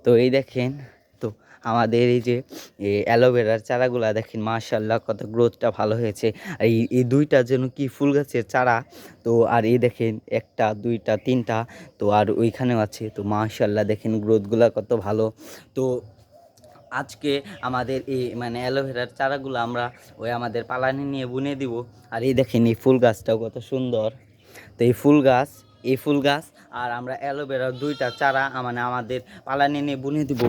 তো এই দেখেন, তো আমাদের এই যে অ্যালোভেরার চারাগুলা দেখেন মাশাআল্লাহ কত গ্রোথটা ভালো হয়েছে। আর এই দুইটা যেন কি ফুল গাছের চারা। তো আর এই দেখেন একটা দুইটা তিনটা, তো আর ওইখানেও আছে। তো মাশাআল্লাহ দেখেন গ্রোথগুলা কত ভালো। তো আজকে আমাদের এই মানে অ্যালোভেরার চারাগুলো আমরা ওই আমাদের পালানে নিয়ে বুনে দিব। আর এই দেখেন এই ফুল গাছটাও কত সুন্দর। তো এই ফুল গাছ আর আমরা অ্যালোভেরার দুইটা চারা মানে আমাদের পালানে নিয়ে বুনে দিব।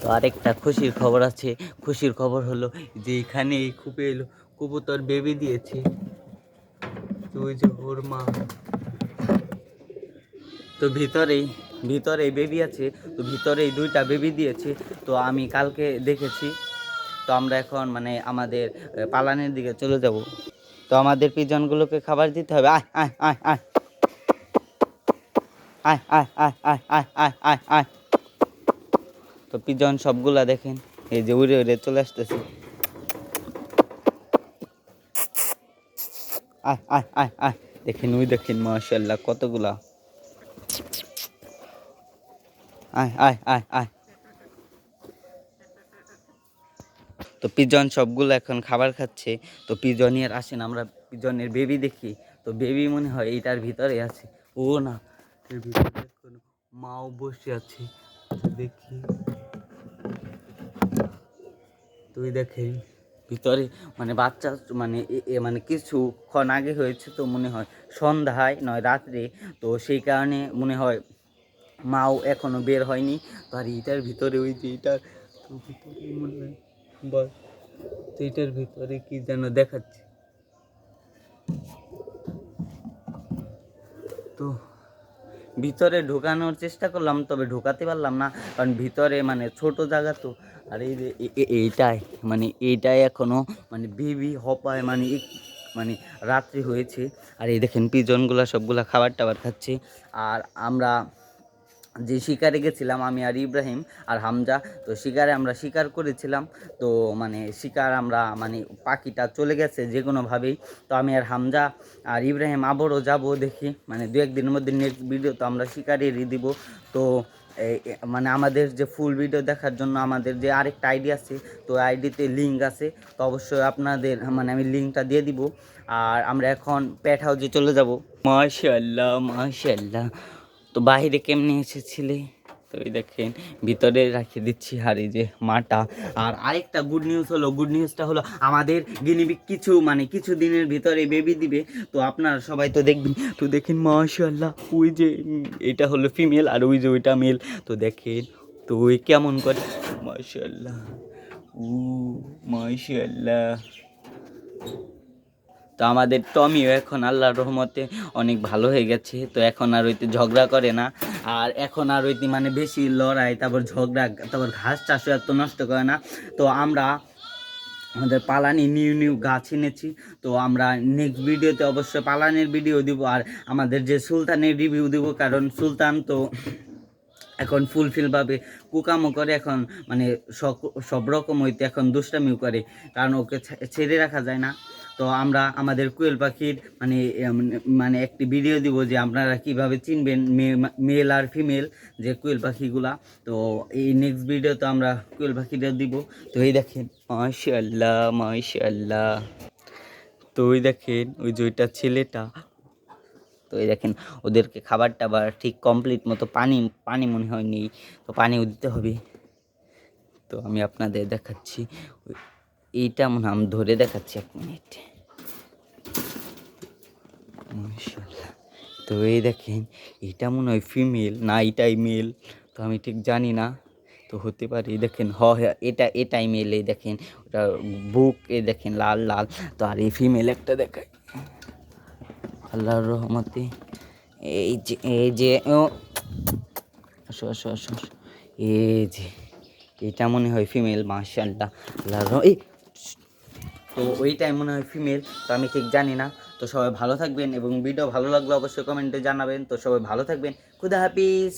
তো আরেকটা খুশির খবর আছে। খুশির খবর হলো যে এখানে এই কবুতর বেবি দিয়েছে। তো ওই যে ওর মা, তো ভিতরে বেবি আছে। তো ভিতরে দুইটা বেবি দিয়েছে। তো আমি কালকে দেখেছি। তো আমরা এখন মানে আমাদের পালানের দিকে চলে যাব। তো আমাদের পিজনগুলোকে খাবার দিতে হবে। আয় আয় আয় আয় আয় আয় আয় আয় আয় আয় আয় আয়। তো পিজন সবগুলা দেখেন এই যে উড়ে উড়ে চলে আসতেছে। আয় আয় আয় আয়, দেখেন ওই দেখেন মাশাআল্লাহ কতগুলা। আয় আয় আয় আয়। তো পিজন সবগুলো এখন খাবার খাচ্ছে। তো পিজনের আসেন আমরা পিজনের বেবি দেখি। তো বেবি মনে হয় এইটার ভিতরে আছে। ও না, এর ভিতরে কোনো মাও বসে আছে। দেখি, তুই দেখেন ভিতরে মানে বাচ্চা মানে মানে কিছুক্ষণ আগে হয়েছে। তো মনে হয় সন্ধ্যায় নয় রাত্রে। তো সেই কারণে মনে হয় মাও এখনো বের হয়নি। তো আর এটার ভিতরে ওই যে এটার তো ভিতরে মনে হয় বল, তো এটার ভিতরে কি যেন দেখাচ্ছে। তো ভিতরে ঢোকানোর চেষ্টা করলাম, তবে ঢোকাতে পারলাম না, কারণ ভিতরে মানে ছোট জায়গা তো। আর এই যে এইটাই এখনো মানে বেবি হপায় মানে মানে রাত্রি হয়েছে। আর এই দেখেন পিজনগুলা সবগুলা খাবার টাবার খাচ্ছে। আর আমরা যে শিকারে গেছিলাম আমি আর ইব্রাহিম আর হামজা, তো শিকারে আমরা শিকার করেছিলাম। তো মানে শিকার আমরা মানে পাখিটা চলে গেছে যে কোনোভাবেই। তো আমি আর হামজা আর ইব্রাহিম আবারও যাব দেখি মানে দু একদিনের মধ্যে নেক্সট ভিডিও তো আমরা শিকারেরই দিব। তো মানে আমাদের যে ফুল ভিডিও দেখার জন্য আমাদের যে আরেকটা আইডি আছে, তো আইডিতে লিঙ্ক আছে। তো অবশ্যই আপনাদের মানে আমি লিঙ্কটা দিয়ে দিব। আর আমরা এখন পেট হাউসে চলে যাব। মাশাআল্লাহ মাশাআল্লাহ। তো বাহিরে কেমনে এসেছিলে? তো এই দেখেন ভিতরে রাখিয়ে দিচ্ছি হাড়ি যে মাটা। আর আরেকটা গুড নিউজ হলো, গুড নিউজটা হলো আমাদের গিনিবিক কিছু দিনের ভিতরে বেবি দিবে। তো আপনারা সবাই তো দেখবেন। তো দেখেন মাশাআল্লাহ ওই যে এটা হলো ফিমেল আর ওই যে ওইটা মেল। তো দেখেন তো ওই কেমন করে মাশাআল্লাহ ও মাশাআল্লাহ। তো আমাদের টমিও এখন আল্লাহর রহমতে অনেক ভালো হয়ে গেছে। তো এখন আর ওইতে ঝগড়া করে না। আর এখন আর ওইতে মানে বেশি লড়াই, তারপর ঝগড়া, তারপর ঘাস চাষও এত নষ্ট করে না। তো আমরা আমাদের পালানি নিউ গাছ এনেছি। তো আমরা নেক্সট ভিডিওতে অবশ্যই পালানের ভিডিও দিব। আর আমাদের যে সুলতানের রিভিউ দিব, কারণ সুলতান তো এখন ফুলফিলভাবে কুকামও করে, এখন মানে সব রকম হইতে এখন দুষ্টামিও করে, কারণ ওকে ছেড়ে রাখা যায় না। তো আমরা আমাদের কোয়েল পাখির মানে মানে একটি ভিডিও দিব যে আপনারা কিভাবে চিনবেন মেল আর ফিমেল যে কোয়েল পাখিগুলা। তো এই নেক্সট ভিডিও তো আমরা কোয়েল পাখিটা দিব। তো এই দেখেন মাশাআল্লাহ মাশাআল্লাহ। তো ওই দেখেন ওই যে ওইটা ছেলেটা। তো এই দেখেন ওদেরকে খাবার টাবার ঠিক কমপ্লিট মতো পানি পানি মনে হয় নেই। তো পানিও দিতে হবে। তো আমি আপনাদের দেখাচ্ছি এইটা মনে হয় আমি ধরে দেখাচ্ছি 1 মিনিট। মাশাআল্লাহ। তো এই দেখেন এটা মনে হয় ফিমেল না এটাই মেল, তো আমি ঠিক জানি না। তো হতে পারে এই দেখেন হ্যাঁ এটাই মেল। এই দেখেন ওটা বুক এই দেখেন লাল লাল। তো আর এই ফিমেল একটা দেখায় আল্লাহর রহমতে। এই যে ও আসো আসো আসো আসো। এই যে এটা মনে হয় ফিমেল মাশাআল্লাহ এই। তো ওইটাই মনে হয় ফিমেল, তো আমি ঠিক জানি না। তো সবাই ভালো থাকবেন এবং ভিডিও ভালো লাগলে অবশ্যই কমেন্টে জানাবেন। তো সবাই ভালো থাকবেন, খুদা হাফিজ।